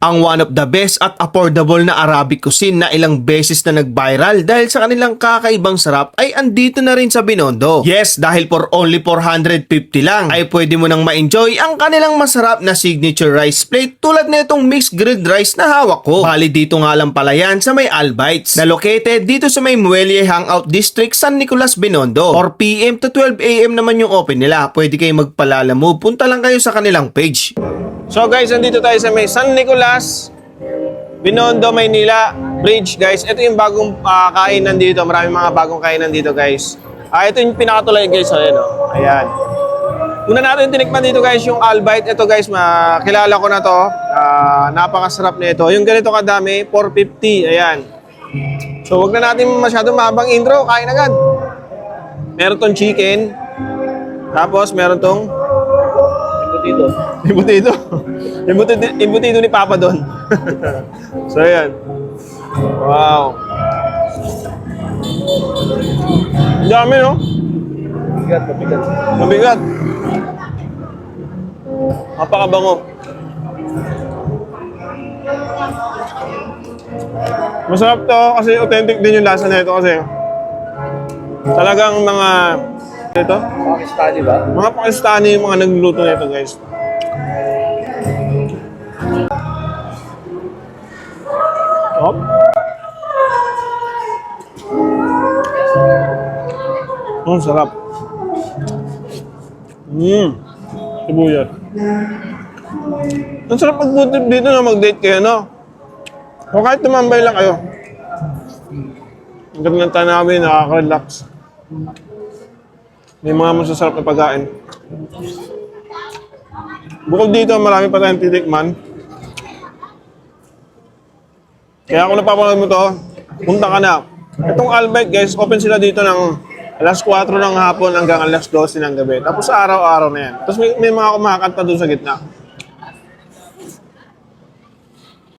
ang one of the best at affordable na Arabic cuisine na ilang beses na nag-viral dahil sa kanilang kakaibang sarap ay andito na rin sa Binondo. Yes, dahil for only 450 lang ay pwede mo nang ma-enjoy ang kanilang masarap na signature rice plate tulad na itong mixed grilled rice na hawak ko. Bali dito nga lang pala yan sa may Albites na located dito sa may Muelle Hangout District, San Nicolas, Binondo. 4 PM to 12 AM naman yung open nila. Pwede kayo magpalala mo. Punta lang kayo sa kanilang page. So guys, nandito tayo sa may San Nicolas, Binondo, Maynila Bridge guys. Ito yung bagong kainan dito. Maraming mga bagong kainan dito guys. Ito yung pinakatulay guys. Ayan o. Ayan. Una natin tinikman dito guys yung Albite. Ito guys, makilala ko na to. Napakasarap na ito. Yung ganito kadami, 450. Ayan. So wag na natin masyadong mahabang intro. Kain agad. Meron tong chicken. Tapos meron tong Embutido. Embutido ni Papa doon. So, ayan. Wow. Ang dami, no? Mabigat. Napakabango. Masarap to kasi authentic din yung lasa na ito kasi talagang mga ito? Pakistani ba? Mga Pakistani yung mga nagluluto nito guys. Hop. Sarap. Sibuyat. Ang sarap mag-food dito na mag-date kayo, no? O kahit tumambay lang kayo. Ang ganda ng tanawin, nakaka-relax. May mga masasarap na pagkain. Bukod dito, marami pa tayong titikman. Kaya kung napapanood mo to, punta ka na. Itong Albite guys, open sila dito ng alas 4 ng hapon hanggang alas 12 ng gabi. Tapos araw-araw na yan. Tapos may mga kumakanta doon sa gitna.